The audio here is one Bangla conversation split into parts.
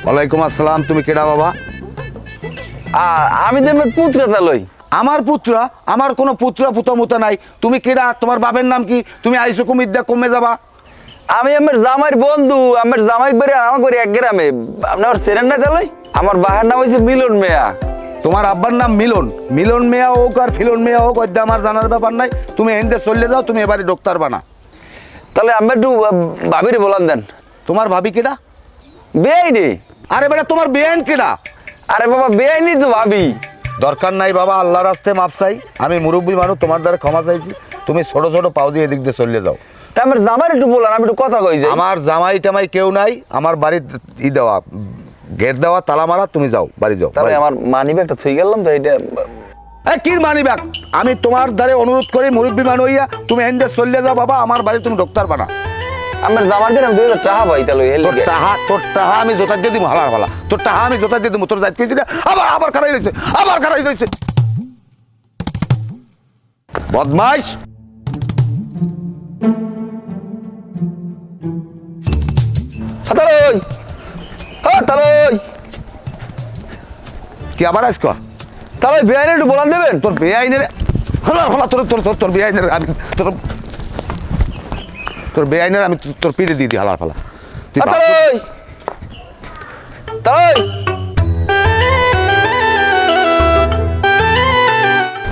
ওয়ালাইকুম আসসালাম। তুমি কেডা বাবা? আমি দেবের পুত্র তালই। আমার পুত্রা? আমার কোনো পুত্রা পুতমুতা নাই। তুমি কেডা? তোমার বাবার নাম কি? তুমি আইসো কুমিদ্দা কমে যাবা। আমি আমার জামাইয়ের বন্ধু, আমার জামাই বাড়ি আমার বাড়ি এক গ্রামে। আপনি আমার চেনেন না তালই? আমার বাবার নাম হয়েছে মিলন মিয়া। তোমার আব্বার নাম মিলন? মিলন মিয়া হোক আর ফিলন মিয়া হোক, ওইটা আমার জানার ব্যাপার নাই। তুমি এনদে চলে যাও, তুমি এবারে ডক্টর বানা। তাহলে আমি একটু ভাবিরে বলান দেন। তোমার ভাবি কেডা? বেআইনি। আরে বেটা, তোমার বেআইন কেডা? আরে বাবা বেআইনি তো ভাবি। দরকার নাই বাবা, আল্লাহর রাস্তে মাপ চাই। আমি মুরব্বী মানুষ, তোমার দ্বারা ক্ষমা চাইছি। তুমি ছোট ছোট পাও দিয়ে এদিক দিয়ে চলে যাও। তা আমার জামাই একটু বলান, আমি একটু কথা কই যাই। আমার জামাই টামাই কেউ নাই। আমার বাড়ির দেওয়া, গেট দেওয়া, তালা মারা। তুমি যাও, বাড়ি যাও। তাহলে আমার মানি ব্যাগটা থই গেলাম তো, এটা কি মানি ব্যাগ? আমি তোমার দ্বারে অনুরোধ করি, মুরব্বী মানুষ হইয়া তুমি এনদে চলে যাও বাবা। আমার বাড়ি তুমি ডক্টর বানা। আমার জামার দিন আমি 2000 টাকা পাই তাহলে তোর টাহা আমি জোতা দিয়ে দিব। হালার ভালা তোর টাহা আমি জোতা দিয়ে দিব। তোর যাইতে কইছি না, আবার খারাই রয়েছে, আবার খারাই রয়েছে। বদমাইশ। কি আবার আজকে? তাহলে বেআইনে একটু বলান দেবেন? তোর বেআইনের হালার ভালা, তোর তোর তোর বেআইনের আমি তোর বেআইনের আমি তোর পিঠে দিয়ে দিই হালার ফালা।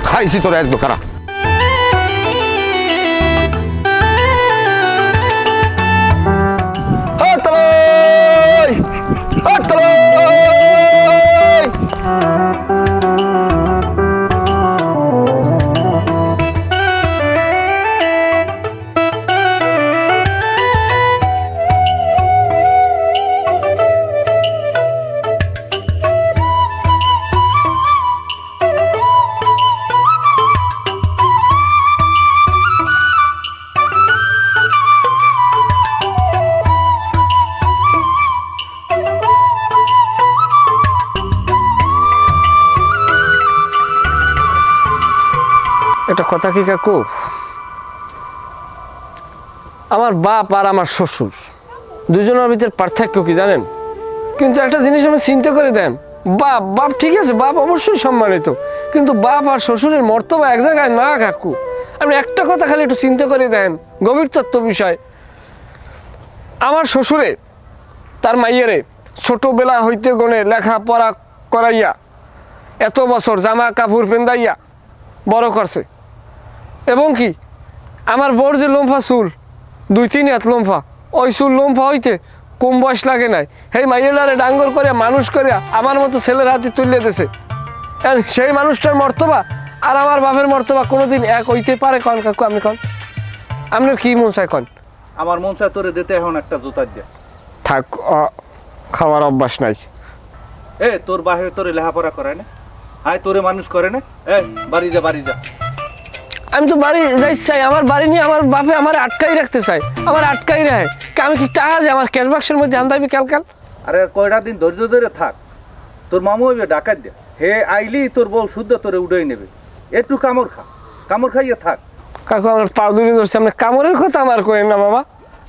খাইছি তোর একদম খারাপ। একটা কথা কি কাকু, আমার বাপ আর আমার শ্বশুর দুজনের ভিতরে পার্থক্য কি জানেন? কিন্তু একটা জিনিস আমি চিন্তা করে দেন, বাপ ঠিক আছে, বাপ অবশ্যই সম্মানিত, কিন্তু বাপ আর শ্বশুরের মর্তবা এক জায়গায় না কাকু। আপনি একটা কথা খালি একটু চিন্তা করে দেন, গভীর তত্ত্ব বিষয়। আমার শ্বশুরে তার মাইয়েরে ছোটবেলা হইতে গনে লেখাপড়া করাইয়া এত বছর জামা কাপড় পেন্দাইয়া বড় করছে, এবং কি আমার বড় যে লম্ফা চুল 2-3 হাত লম্ফা, ওই চুল লম্ফা হইতে কম বয়স লাগে নাই। সেই মাইয়েলারে ডাঙ্গর করে মানুষ করে আমার মতো ছেলের হাতে তুলে দিয়েছে। সেই মানুষটার মর্তবা আর আমার বাপের মর্তবা কোনোদিন এক হইতে পারে? কন কাকু আপনি কন, আপনার কি মন চায় কন? আমার মন চায় তোরে দিতে এখন একটা জুতা দিয়ে। থাক, খাওয়ার অভ্যাস নাই। তোর বাহিরে তোরে লেখাপড়া করায় না, আয় তোরে মানুষ করে না। বাড়ি যা, বাড়ি যা। আমি তো বাড়ি যাইতে চাই, আমার বাড়ি নিয়ে আমার বাপে আমার আটকাই রাখতে চাই, আমার আটকাই রাখে। আমি কি টাকা যে আমার ক্যাশ বাক্সের মধ্যে আনতাবি কাল? আরে কয়টা দিন ধৈর্য ধরে থাক, তোর মামু হইবে ডাকাত দে। হে আইলি তোর বউ শুদ্ধ তোরে উড়াই নেবে। একটু কামড় খা, কামড় খাইয়ে থাক। কাকু আমার পা ধরে ধরছে, আপনি কামড়ের কথা আমার করেন না বাবা।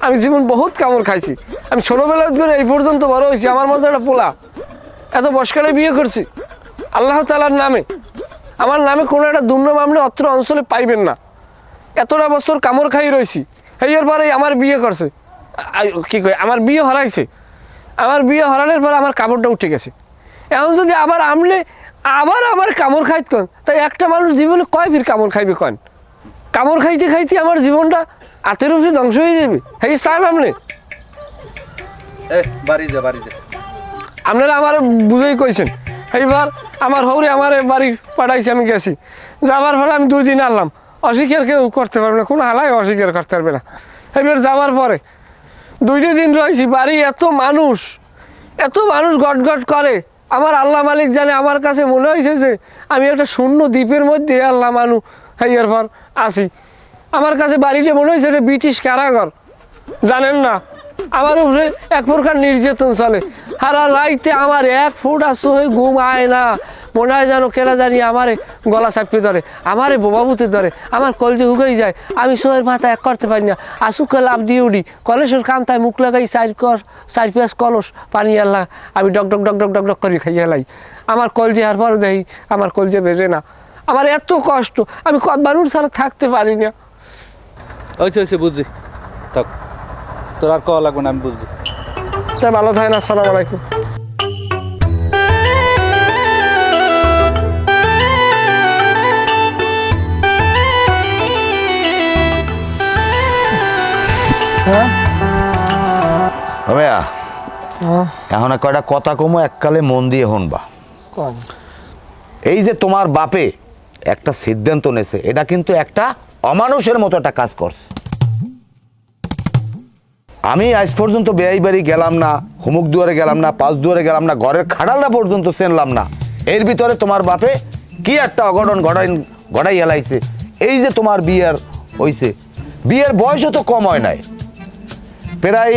আমি জীবন বহুত কামড় খাইছি, আমি ছোটবেলা করে এই পর্যন্ত বড় হয়েছি। আমার মতো একটা পোলা এত বয়সকালে বিয়ে করছি আল্লাহ তাআলার নামে। আমার নামে কোনো একটা দুর্নাম আপনি অত্র অঞ্চলে পাইবেন না। এতটা বছর কামড় খাই রয়েছি, এর পরে আমার বিয়ে করছে, কি কয় আমার বিয়ে হরাইছে। আমার বিয়ে হরানোর পর আমার কামড়টা উঠে গেছে। এখন যদি আবার আমলে আবার আমার কামড় খাইত কন, তাই একটা মানুষ জীবনে কয় ফির কামড় খাইবে কন? কামড় খাইতে খাইতে আমার জীবনটা হাতের উপরে ধ্বংস হয়ে যাবে। এই চান আপনি? বাড়ি যা, বাড়ি যা। আপনারা আমার বুঝেই কইছেন। এইবার আমার হৌরে আমার বাড়ি পাঠাইছে, আমি গেছি। যাবার পরে আমি 2 দিন আনলাম, অস্বীকার কেউ করতে পারবে না, কোনো হালাই অস্বীকার করতে পারবে না। এবার যাওয়ার পরে 2টা দিন রয়েছি, বাড়ি এত মানুষ গট গট করে। আমার আল্লাহ মালিক জানে, আমার কাছে মনে হয়েছে যে আমি একটা শূন্য দ্বীপের মধ্যে আল্লাহ মানু এর পর আসি। আমার কাছে বাড়িতে মনে হয়েছে এটা ব্রিটিশ কারাগার, জানেন না। আমার উপরে এক প্রকার নির্যাতন চলে। সারা রাইতে আমার 1 ফুট আসো হয়ে ঘুম আয় না, মনে হয় যেন কেনা জানি আমারে গলা চাপিয়ে ধরে, আমারে বোবাবুতে ধরে, আমার কলজে হুগেই যায়। আমি শোয়ের মাথা এক করতে পারি না, আসুকে লাভ দিয়ে উঠি, কলসের কান্তায় মুখ লাগাই 4 কলস পানি আল্লাহ, আমি ডক ডক ডক ডক ডক ডক করে খাইয়ে লাই। আমার কলজে আর পরে দেখি আমার কলজে বেজে না। আমার এত কষ্ট, আমি মানুষ ছাড়া থাকতে পারি না। হয়েছে বুঝছি, থাক, তোর আর কওয়া লাগবে না, আমি বুঝছি। তাই ভালো থাকেন, আসসালামু আলাইকুম। হ্যাঁ ভাইয়া এখন কয়টা কথা কমো, এককালে মন দিয়ে হনবা। কোন এই যে তোমার বাপে একটা সিদ্ধান্ত নেছে, এটা কিন্তু একটা অমানুষের মতো একটা কাজ করছে। আমি আজ পর্যন্ত বেয়াই বাড়ি গেলাম না, হুমুক দুয়ারে গেলাম না, পাঁচ দুয়ারে গেলাম না, ঘরের খাড়ালটা পর্যন্ত চেনলাম না। এর ভিতরে তোমার বাপে কি একটা অঘটন ঘটাই এলাইছে। এই যে তোমার বিয়ের হইছে, বিয়ের বয়সও তো কম হয় নাই, প্রায়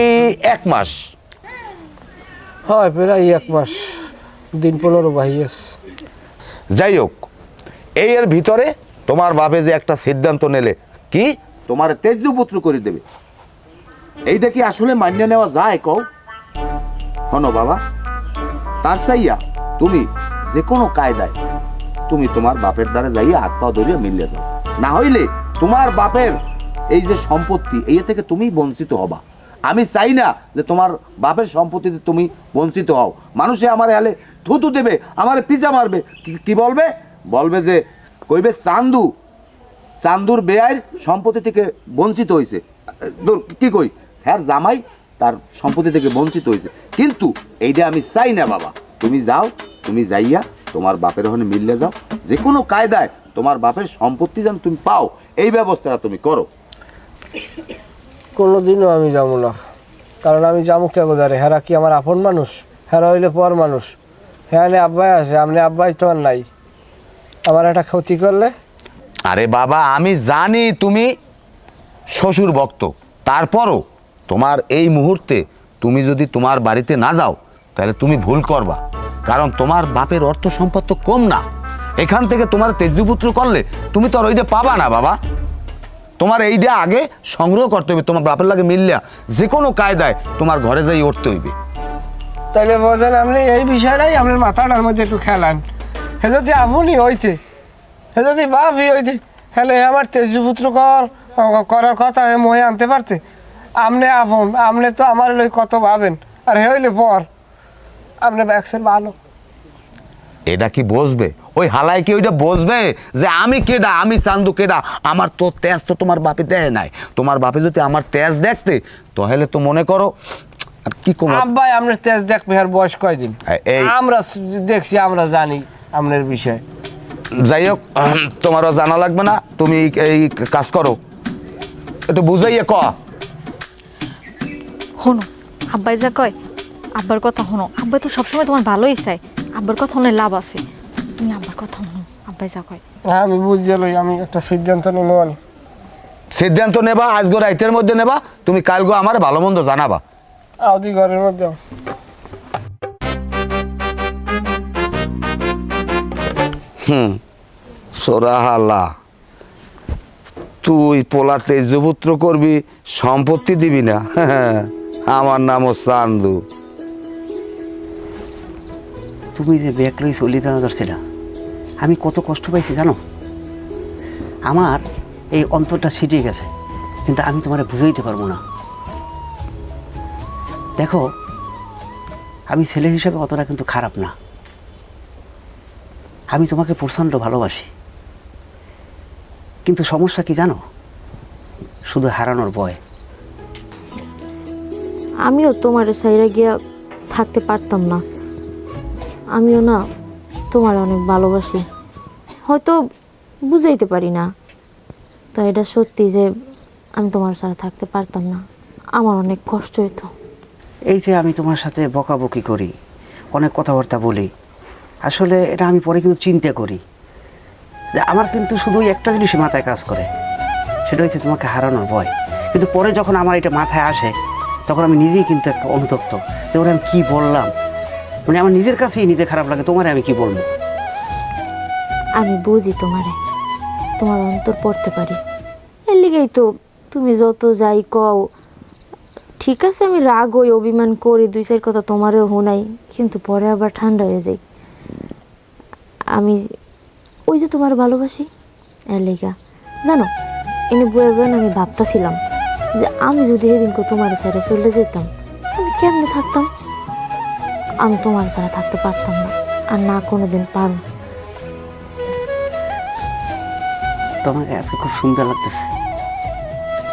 1 মাস। হয় প্রায় 1 মাস, দিন 15 বাহিয়েস। যাই হোক, এর ভিতরে তোমার বাপে যে একটা সিদ্ধান্ত নিলে, কি তোমার তেজপুত্র করে দেবে, এইটা কি আসলে মান্য নেওয়া যায়? কও হনো বাবা, তার চাইয়া তুমি যে কোনো কায়দায় তুমি তোমার বাপের দ্বারা যাইয়া হাত পা ধরিয়া মিলিয়ে যাও, না হইলে তোমার বাপের এই যে সম্পত্তি এই থেকে তুমি বঞ্চিত হবা। আমি চাই না যে তোমার বাপের সম্পত্তিতে তুমি বঞ্চিত হও। মানুষে আমার হেলে থুতু দেবে, আমার পিজা মারবে, কি বলবে? বলবে যে কইবে চান্দুর বেয়ার সম্পত্তি থেকে বঞ্চিত হয়েছে। কি কই, স্যার জামাই তার সম্পত্তি থেকে বঞ্চিত হয়েছে। কিন্তু এইটা আমি চাই না বাবা। তুমি যাও, তুমি যাইয়া তোমার বাপের ওখানে মিললে যাও, যে কোনো কায়দায় তোমার বাপের সম্পত্তি যেন তুমি পাও, এই ব্যবস্থাটা তুমি করো। কোনোদিনও আমি যাবো না, কারণ আমি যাবো কে গোদারে? হেরা কি আমার আপন মানুষ? হেরা হইলে পর মানুষ। হ্যাঁ আব্বাই আছে, আপনি আব্বাই তো আর নাই। আমার একটা ক্ষতি করলে। আরে বাবা, আমি জানি তুমি শ্বশুর ভক্ত, তারপরও তোমার এই মুহূর্তে তুমি যদি তোমার বাড়িতে না যাও তাহলে তুমি ভুল করবা। কারণ তোমার বাপের অর্থ সম্পদ তো কম না। এখান থেকে তোমার তেজপুত্র করলে তুমি তো আর ওইটা পাবা না বাবা। তোমার এইটা আগে সংগ্রহ করতে হবে, তোমার বাপের লাগে মিললা যে কোনো কায়দায় তোমার ঘরে যাই উঠতে হইবে। তাইলে বোঝেন আপনি এই বিষয়টাই আপনার মাথাটার মধ্যে একটু খেলান। হে যদি আপনি হইতে, হে যদি বাপই হইতে, হলে আমার তেজপুত্র করার কথা হে মহে আনতে পারতে। আপনি আপন, আপনি তো আমার লই কত ভাবেন, আর হে হইলে পর। আপনি ব্যাগসের ভালো। এটা কি বসবে? ওই হালাই কি ওইটা বসবে যে আমি কেডা, আমি চান্দু কেডা? আমার তো তেজ তো তোমার বাপে দেয় নাই। তোমার বাপে যদি আমার তেজ দেখতে তাহলে তো মনে করো আর কি কম। আব্বাই আপনার তেজ দেখবে, আর বয়স কয়দিন? আমরা দেখছি, আমরা জানি আপনার বিষয়। যাই হোক, তোমারও জানা লাগবে না, তুমি এই কাজ করো, একটু বুঝাইয়া ক। শোনো, আব্বাই যা কয় আব্বার কথা শোনো। আব্বাই তো সবসময় তোমার ভালোই চায়, আব্বার কথা অনেক লাভ আছে। তুমি আব্বার কথা শোনো, আব্বাই যা কয়। হ্যাঁ আমি বুঝতে লই, আমি একটা সিদ্ধান্ত নেব। সিদ্ধান্ত নেবা আজগো রাইতের মধ্যে নেবা, তুমি কালগো আমার ভালো মন্দ জানাবা। আউদি ঘরের মধ্যে। সোরাহাল্লা, তুই পোলা তেজপুত্র করবি, সম্পত্তি দিবি না? আমার নামও চান্দু। তুমি যে ব্যাগ লই চলি যাওয়া যাচ্ছিল, আমি কত কষ্ট পাইছি জানো? আমার এই অন্তরটা ছিটিয়ে গেছে, কিন্তু আমি তোমারে বুঝাইতে পারবো না। দেখো, আমি ছেলে হিসেবে অতটা কিন্তু খারাপ না। আমি তোমাকে প্রচণ্ড ভালোবাসি, কিন্তু সমস্যা কি জানো? শুধু হারানোর ভয়। আমিও তোমার সাইডে গিয়া থাকতে পারতাম না। আমিও না তোমার অনেক ভালোবাসি, হয়তো বুঝাইতে পারি না। তো এটা সত্যি যে আমি তোমার সাথে থাকতে পারতাম না, আমার অনেক কষ্ট হইতো। এই যে আমি তোমার সাথে বকাবকি করি, অনেক কথাবার্তা বলি, আসলে এটা আমি পরে কিন্তু চিন্তা করি যে আমার কিন্তু শুধু একটা জিনিসই মাথায় কাজ করে, সেটা হচ্ছে তোমাকে হারানোর ভয়। কিন্তু পরে যখন আমার এটা মাথায় আসে, তখন আমি নিজেই কিন্তু একটা অনুতপ্ত যে ওরা আমি কী বললাম। মানে আমার নিজের কাছেই নিজে খারাপ লাগে, তোমারে আমি কি বলবো। আমি বুঝি তোমার অন্তর পড়তে পারি। এর লিগেই তো তুমি যত যাই কও, ঠিক আছে আমি রাগ হই, অভিমান করি, দুই চার কথা তোমারও শোনাই, কিন্তু পরে আবার ঠান্ডা হয়ে যাই। আমি ওই যে তোমার ভালোবাসি, এর লিগা জানো এনে বয়ে বয়ে আমি ভাবতেছিলাম যে আমি যদি সেদিনকে তোমার ছেড়ে চলে যেতাম, আমি কেমনে থাকতাম। আমি তোমার ছাড়া থাকতে পারতাম না, আর না কোনোদিন পারব। তোমাকে আজকে খুব সুন্দর লাগতেছে।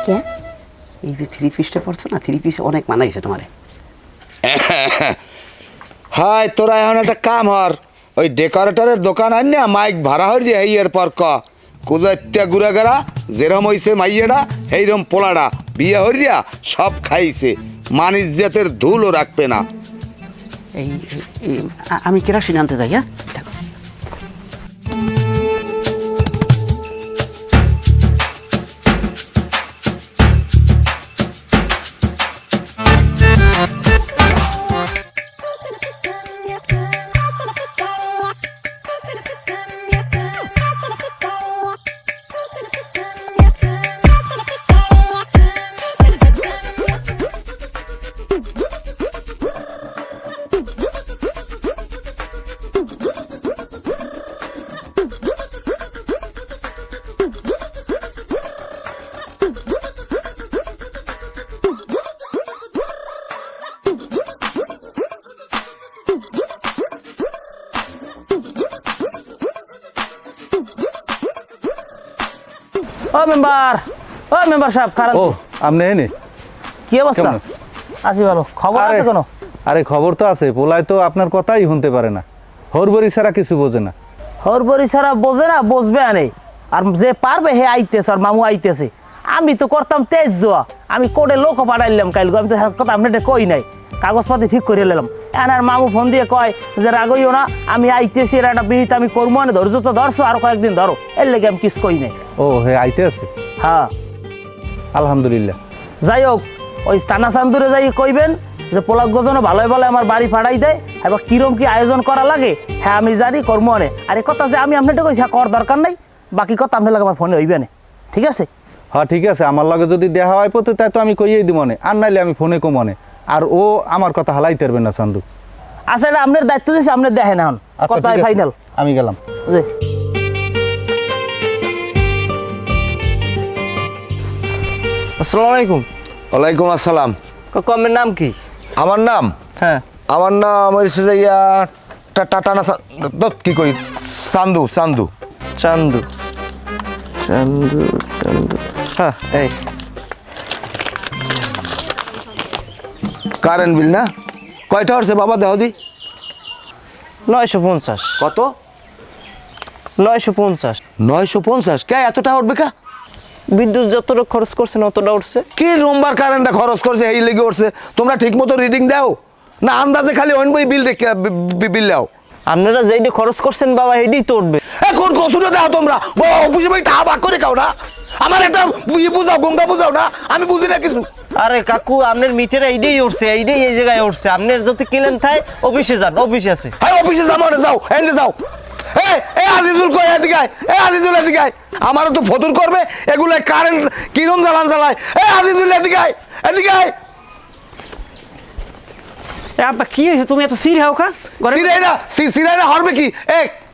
কে? এই যে থ্রি পিসটা পড়ছো না, থ্রি পিস অনেক মানাইছে তোমারে। হাই তোরা এখন একটা কাম হর, ওই ডেকোরেটরের দোকান আন না, মাইক ভাড়া হরি এই এরপর কুজাত্যা ঘুরে গেরা যেরম হইছে মাইয়েরা এইরম পোলাটা বিয়ে হরিয়া সব খাইছে, মানিস জাতের ধুলও রাখবে না। আমি কেরাসিন আনতে যাই। হ্যাঁ দেখো ও মেম্বার সাহেব খারাপ। ও আপনি এনে কি অবস্থা? কেমন আছেন? আছি ভালো। খবর আছে আরে- কোনো? আরে খবর তো আছে, পোলায় তো আপনার কথাই শুনতে পারে না, হরবরি ছাড়া কিছু বোঝে না। হরবরি ছাড়া বোঝে না, বসবে আনে। আর যে পারবে হে আইতেছে, আর মামু আইতেছে। আমি তো করতাম তেজ জোয়া, আমি কোর্টে লোক পাঠাইলাম কাল, আমি তো কথা আপনাদের কই নাই, কাগজপাতি ঠিক করে নিলাম। আর মামু ফোন দিয়ে কয় যে রাগইও না, আমি আইতেছি, এর একটা বিহিত আমি করবো, না ধৈর্য তো ধরছো, আর কয়েকদিন ধরো, এর লেগে আমি কিছু কই নাই। ও হে আইতে আছে, হ্যাঁ আলহামদুলিল্লাহ। যাই হোক, ওই টানা চান্দুরে যাই কইবেন যে পোলাক গজনে ভালোই ভালো আমার বাড়ি ফাড়াই দেয়, এবার কিরম কি আয়োজন করা লাগে হ্যাঁ আমি জানি, কর্ম আনে। আর এ কথা যে আমি আপনাকে কইছি হ্যাঁ কর দরকার নাই, বাকি কথা আপনার লাগে আমার ফোনে হইবে না, ঠিক আছে? হ্যাঁ ঠিক আছে, আমার লগে যদি দেখা হয় পথে তাই তো আমি কইয়েই দিব মনে, আর নাইলে আমি ফোনে কো মনে। আর ও আমার কথা হালাইতে পারবে না চান্দু। আচ্ছা এটা আপনার দায়িত্ব দিয়েছে, আপনি দেখেন এখন আচ্ছা, কথা ঠিক আছে, ফাইনাল। আমি গেলাম। আসসালামু আলাইকুম। ওয়ালাইকুম আসসালাম। কমের নাম কি? আমার নাম হ্যাঁ আমার নাম হয়েছে যে টাটানা কি কই চান্দু চান্দু চান্দু চান্দু চান্দু। হ্যাঁ এই কারেন্ট বিল না কয়টা হচ্ছে বাবা দেহ দি? 950। কত? 950। 950? কে এতটা উঠবে কা? বিদ্যুৎ যতটা খরচ করছেন অতটা উঠছে। কি রুমবার কারেন্টটা খরচ করছে এই লেগে উঠছে? তোমরা ঠিক মতো রিডিং দাও না আন্দাজে খালি অনবই বিল দাও? আপনারা যেইটা খরচ করছেন বাবা এইটাই তো উঠবে। এখন কসুরে দাও তোমরা, অফিসে ভাই টাকা ভাগ করে খাও না? আমার একটা বুঝাও, গঙ্গা বুঝাও না, আমি বুঝি না কিছু। আরে কাকু আপনার মিটার এইটাই উঠছে, এইটাই এই জায়গায় উঠছে। আপনার যদি কিলেন থাই অফিসে যান, অফিসে আছে। হ্যাঁ অফিসে যাবো না, যাও এনে যাও। এ আজিজুল কই এদিকে আয়, আজিজুল এদিকে আয়। আমারও তো ফতুর করবে এগুলো, কারেন্ট কিরম জ্বালান জ্বালায়। আজিজুল এদিকে আয়, এদিকে আয়। আব্বা কি হয়েছে, তুমি এত সির হাও কা? সিরাইনা হরবে কি?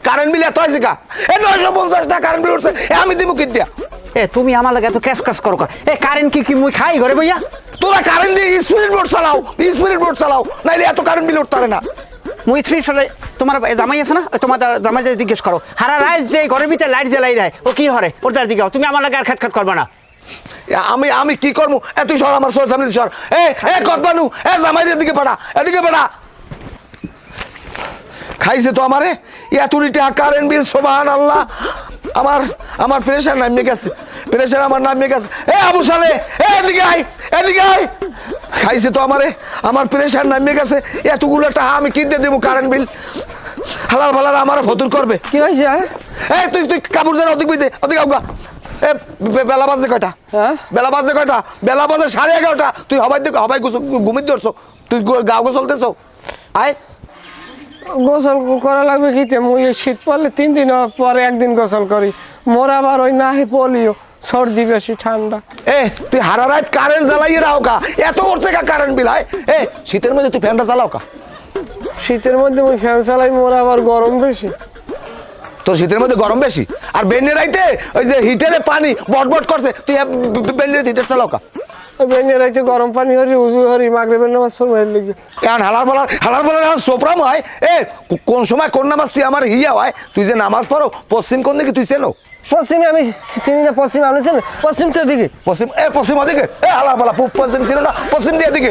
কারেন্ট বিল এত হয়েছে কা? 950 টাকা কারেন্ট বিল উঠছে, আমি দিব কি দিয়া? তুমি আমার লাগে এত ক্যাশ ক্যাশ করো কা? কারেন্ট কি মুই খাই ঘরে ভাইয়া? তোরা কারেন্ট দিয়ে স্পিরিট বোর্ড চালাও, স্পিরিট বোর্ড চালাও, নাইলে এত কারেন্ট বিল উঠতে পারে না। মুই স্পিড ফেলে তোমার জামাই আছে না, তোমার জামাই জিজ্ঞেস করো। হারা রাত যে ঘরের ভিতরে লাইট জ্বালাই রায়, ও কি হরে ওর তার জিজ্ঞাও। তুমি আমার লাগে আর খেত করবা না। আমি কি করবো? তুই সর আমার সোর সামনে সর। কতবানু জামাই এদিকে পাঠা, এদিকে পাঠা। খাইছে তো আমারে এতুরি টাকা কারেন্ট বিল, সুবহানাল্লাহ। আমার প্রেশার নামিয়ে গেছে, প্রেশার আমার নামিয়ে গেছে। আবু সালে এদিকে আয়, এদিকে আয়। খাইছে তো আমার প্রেশার নামিয়ে গেছে, এতগুলো টাকা আমি কিনতে দেবো কারেন্ট বিল। হালাল ফালাল আমার ফতুর করবে। কি হয়েছে? তুই কাপড় যেন অধিক বিদে অধিক আউগা। বেলা বাজে কয়টা? হ্যাঁ? বেলা বাজে কয়টা? বেলা বাজে 11:30। তুই হবাই ঘুমিয়ে ধরছো, তুই গাও চলতেছ। আয় গোসল করা লাগবে কিতে মুই এই শীত পড়লে 3 দিন পরে একদিন গোসল করি মোর আবার ওই নাহি পোলিও সর্দি বেশি ঠান্ডা এ তুই হারা রাত কারেন্ট জ্বালাইয়ে রাও কা এত করছে কা কারেন্ট বিল হয় এ শীতের মধ্যে তুই ফ্যানটা চালাও কা শীতের মধ্যে মুই ফ্যান চালাই মোর আবার গরম বেশি তোর শীতের মধ্যে গরম বেশি আর বেন্যে রাইতে ওই যে হিটারে পানি বটবট করছে তুই বেন্যে হিটার চালাও কা বেনিয়ে রাইতে গরম পানি হরি উজু হরি মাগরিবের নামাজ পড়বার লিগে এখন হালার বলার এখন সোপরাম হয় এ কোন সময় কোন নামাজ তুই আমার হিয়া হয় তুই যে নামাজ পড়ো পশ্চিম কোন দিকে তুই চেনো পশ্চিমে আমি চিনি না পশ্চিম আপনি চেনেন পশ্চিম তো দিকে পশ্চিম ওদিকে এ হালার বলা পশ্চিম ছিল না পশ্চিম দিয়ে দিকে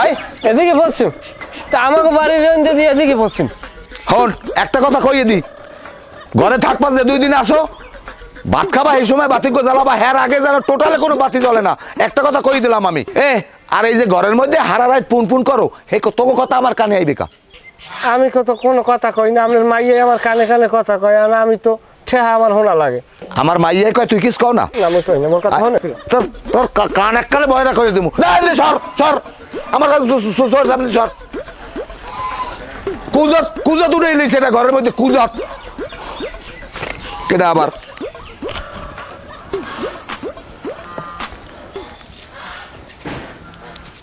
আয় এদিকে পশ্চিম তা আমাকে বাড়ির যদি এদিকে পশ্চিম হন একটা কথা কইয়ে দি ঘরে থাকবা যে 2 দিন আসো ভাত খাবা এই সময় বাতি কো জ্বালাবা হ্যার আগে যেন টোটালে কোনো বাতি জ্বলে না একটা কথা কই দিলাম আমি আর এই যে ঘরের মধ্যে হারা রাত পুন করো হে তোকে কথা আমার কানে আইবে কা আমি কত কোনো কথা কই না আপনার মাইয়ে আমার কানে কানে কথা কয় আর আমি তো ঠেহা আমার হোনা লাগে আমার মাইয়ে কয় তুই কিস কও না আমি কই না মোর কথা হয় না তোর তোর কান এককালে বয়রা করে দিমু না এই সর আমার কাছে সর সামনে সর কুজত উঠে এলিস এটা ঘরের মধ্যে কুজত কেডা আবার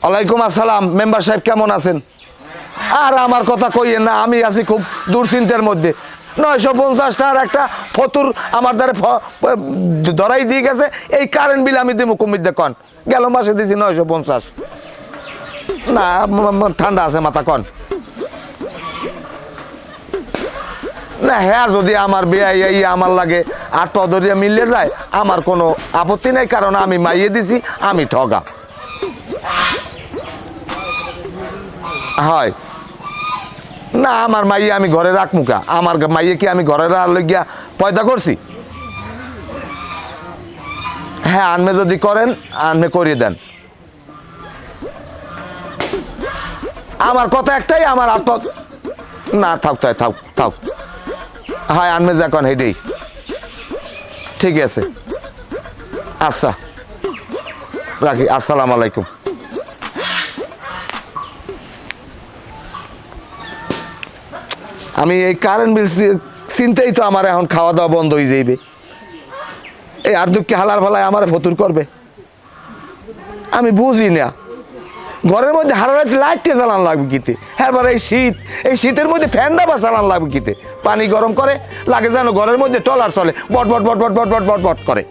ওয়ালাইকুম আসসালাম মেম্বার সাহেব কেমন আছেন আর আমার কথা কইয়েন না আমি আছি খুব দুশ্চিন্তার মধ্যে 950 টাকার একটা ফতুর আমার দ্বারা ধরাই দিয়ে গেছে এই কারেন্ট বিল আমি দেবো কমিতে কন গেল মাসে দিয়েছি 950 না ঠান্ডা আছে মাথা কন না হ্যাঁ যদি আমার বেআই আমার লাগে হাত পা ধরিয়া মিললে যায় আমার কোনো আপত্তি নাই কারণ আমি মাইয়ে দিছি আমি ঠগা হয় না আমার মাইয়ে আমি ঘরে রাখমু কা আমার মাইয়ে কি আমি ঘরে রাখিয়া পয়দা করছি হ্যাঁ আনমে যদি করেন আনমে করিয়ে দেন আমার কথা একটাই আমার হাত পা না থাক হয় আনমে যা কন হেডেই ঠিক আছে আচ্ছা রাখি আসসালামু আলাইকুম আমি এই কারেন্ট বিল চিন্তাই তো আমার এখন খাওয়া দাওয়া বন্ধ হয়ে যাইবে এই আর দুঃখে হালার ফালায় আমার ফতুর করবে আমি বুঝি না ঘরের মধ্যে হারারাত লাইটটা জ্বালান লাগবে কিতে হ্যাঁ এই শীতের মধ্যে ফ্যানটা বা চালান লাগবে কিতে পানি গরম করে লাগে যেন ঘরের মধ্যে টলার চলে বট বট বট বট বট বট বট বট করে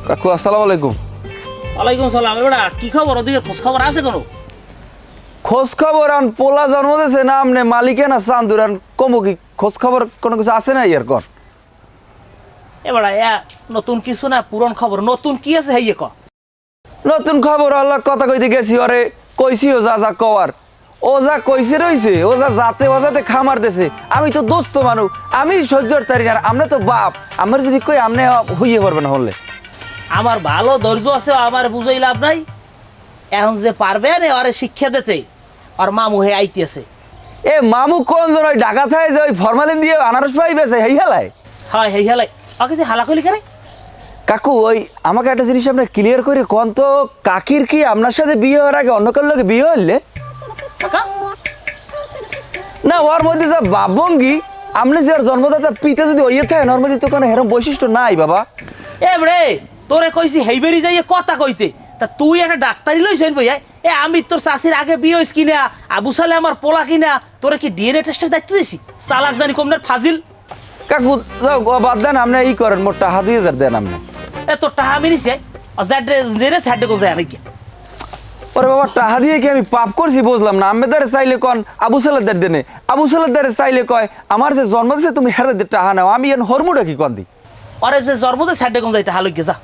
কাকু আসসালামু আলাইকুম ওয়ালাইকুম সালাম এবারে কি খবর ওদিকে খোঁজ খবর আছে কোনো খোঁজ খবর আন পোলা জন্ম দিয়েছে না আমনে মালিকে না চান্দুর আন কমু কি খোঁজ খবর কোনো কিছু আছে না ইয়ার কর এবারে নতুন কিছু না পুরন খবর নতুন কি আছে হেইয়ে ক নতুন খবর আল্লাহ কথা কইতে গেছি আরে কইছি ও যা কওয়ার ও যা কইছে রইছে ও যা যাতে বাজাতে খামার দেছে আমি তো দোস্ত মানুষ আমি সহ্যর তারি না আমরা তো বাপ আমার যদি কই আমনে হইয়ে পারবে না হলে আমার ভালো ধৈর্য আছে আমার বুঝাই লাভ নাই এখন যে পারবে না আরে শিক্ষা দিতে আর মামু হে আইতেছে এ মামু কোন জন ওই ঢাকা থাকে যে ওই ফরমালিন দিয়ে আনারস পাই বেছে হেই হেলায় হয় হেই হেলাই ওকে যে হালাকলি করে কাকু ওই আমাকে একটা জিনিস আপনি ক্লিয়ার করে কোন তো কাকির কি আপনার সাথে বিয়ে হওয়ার আগে অন্য কারোর লোকে বিয়ে হইলে কাকা না ওর মধ্যে যা বাবঙ্গি আপনি যে ওর জন্মদাতা পিতা যদি ওইয়ে থাকে ওর মধ্যে তো কোনো হেরম বৈশিষ্ট্য নাই বাবা এ রে তোরে কইছি হেইবেরি যাইয়ে কথা কইতে তা তুই একটা ডাক্তারি লইছেন ভাইয়া আমি তোর চাষির আগে বিয়ে হইস কিনা আবু সালে আমার পোলা কিনা তোরে কি ডিএনএ টেস্টের দায়িত্ব দিছি চালাক জানি কমনের ফাজিল কাকু যাও বাদ দেন আপনি ই করেন মোট টাকা 2000 দেন আপনি তোর টাকা আমি নিছি জেরে সাইডে কোন যায় নাকি ওরে বাবা টাকা দিয়ে কি আমি পাপ করছি বুঝলাম না আম্মেদারে চাইলে কন আবু সালেদার দেনে আবু সালেদারে চাইলে কয় আমার যে জন্ম দিছে তুমি হেরে টাকা নাও আমি এন হরমুটা কি কন দি আরে যে জন্মতে সাইডে কোন যাইতে হালুকে যা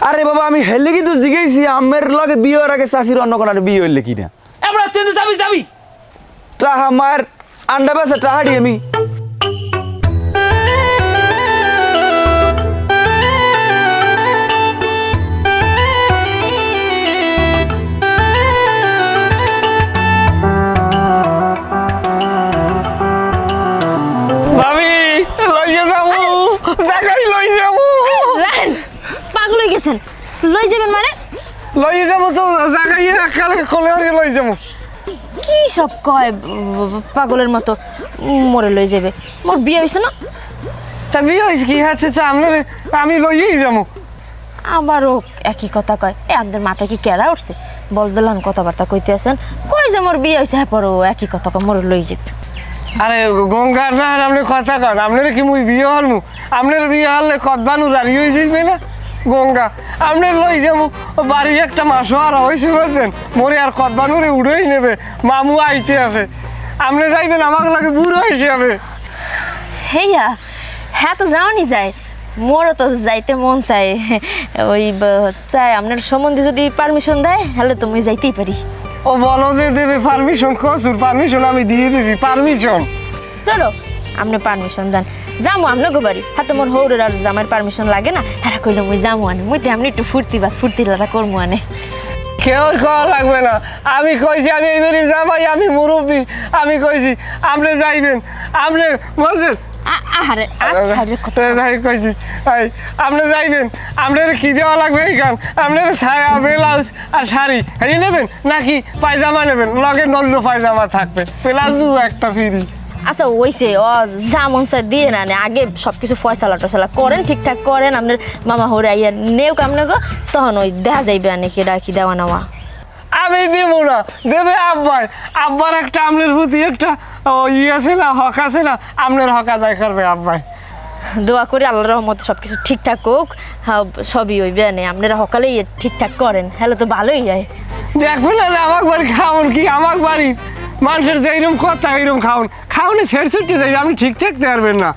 আরে বাবা আমি হেলে কিন্তু জিগাইছি আম্মের লগে বিয়ে হওয়ার আগে চাষির অন্য কোনো বিয়ে হইলে কিনা এবার তুই যাবি টাকা মায়ের আন্ডা বেসে টাকা দি আমি ভাবি লইয়ে যাবো জায়গায় লই যাবো রাহেন পাগল হয়ে গেছেন লই যাবেন মানে লই যাবো তো জায়গায় একালে কোলে হয়ে লই যাবো। কি সব কয় পাগলের মতো, মরে লই যাবে? মোর বিয়ে হয়েছে না? তা বিয়ে হয়েছে কি হাতে আমি লইয়েই যাবো। আবারও একই কথা কয়। আপনাদের মাথায় কি কেরা উঠছে? বল দিলাম কথাবার্তা কইতে আছেন, কই যে মোর বিয়ে হয়েছে, হ্যাঁ পরও একই কথা কয়, মোরে লই যাবে। আরে গঙ্গার না আপনি কথা কন, আপনার কি মুই বিয়ে হলমু? আপনার বিয়ে হলে কদবানুর আর হয়ে যাইবে না গঙ্গা? আপনার লই যাবো বাড়ি একটা মাস আর হয়েছে বলছেন, মরে আর কদবানুরে উড়েই নেবে, মামু আইতে আছে। আপনি যাইবেন আমার লাগে বুড়ো হিসাবে। হেয়া, হ্যাঁ তো যাওয়ানি যায়, মোরও তো যাইতে মন চাই। ওই চাই আপনার সম্বন্ধে যদি পারমিশন দেয় তাহলে তো মুই যাইতেই পারি। ও বলো যে দেবে পারমিশন, কসুর পারমিশন আমি দিয়ে দিছি পারমিশন। ধরো আপনি পারমিশন দেন, যামু আপনাকে বাড়ি। হাতে মোর হৌরের আর জামার পারমিশন লাগে না, হ্যাঁ কইলে মুই যামু আনে, মুই তো আপনি একটু ফুর্তি লাটা করবো আনে। কেউ খাওয়া লাগবে না, আমি কইছি আমি এইবারই জামাই, আমি মুরব্বী, আমি কইছি আপনি যাইবেন। আপনি বলছেন আহারে আচ্ছা রে, কথা যাই কইছি আপনি যাইবেন। আপনার কি দেওয়া লাগবে এইখান? আপনার ছায়া, ব্লাউজ আর শাড়ি এই নেবেন নাকি পায়জামা নেবেন? লগে নল্লু পায়জামা থাকবে, প্লাজও একটা ফ্রি। আচ্ছা ওইসে ও যেমন স্যার দিয়ে না আগে সব কিছু ফয়সালা টয়সালা করেন, ঠিকঠাক করেন। আপনার মামা হরে আইয়া নেও কামনে গো, তখন ওই দেখা যাইবে আনে কি ডাকি দেওয়া নেওয়া। আমি দেব না, দেবে আব্বাই। আব্বার একটা আমনের প্রতি একটা আছে না, হক আছে না, আমনের হক আদায় করবে আব্বাই। দোয়া করি আল্লাহর রহমতে সব কিছু ঠিকঠাক হোক, হ্যাঁ সবই হইবে আনে। আপনারা সকালেই ঠিকঠাক করেন, হ্যালো তো ভালোই হয়। দেখবেন না আমার বাড়ি খাওন কি, আমার বাড়ির মানুষের যেরকম কথা এইরকম খাওন, খাওনে ছেড়ে ছুটতে যাইবে, আপনি ঠিক থাকতে পারবেন না।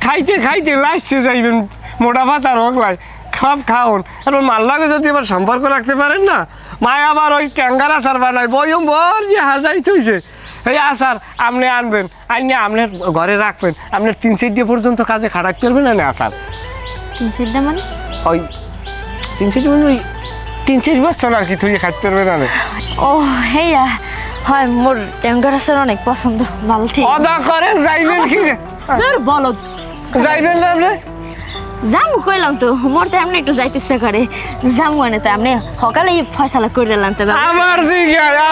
খাইতে খাইতে লাইসে যাইবেন, মোটা পাতার হোক লাই সব খাওন। এবার মাল্লাকে যদি এবার সম্পর্ক রাখতে পারেন না, মায় আবার ওই ট্যাঙ্গার আচার বানায় বয়ম বর যে হাজাই থইছে, এই আচার আপনি আনবেন, আনিয়ে আপনার ঘরে রাখবেন। আপনার 3-4 দিন পর্যন্ত কাজে খাটাতে পারবেন না আচার। 3-4 মানে ওই 3-4 মানে ওই 3-4 বছর আর কি তুই খাটতে পারবেন না। ও হেয়া, হয় মোর ট্যাঙ্গার আচার অনেক পছন্দ, ভালো ঠিক। অদা করেন যাইবেন কি বলো যাইবেন না আপনি? যামু কইলাম তো, মোর তো এমনি একটু যাইতে ইচ্ছা করে, যামু আনে। তো আপনি সকালে ফয়সালা করে দিলাম। তবে আবার জিজ্ঞাসা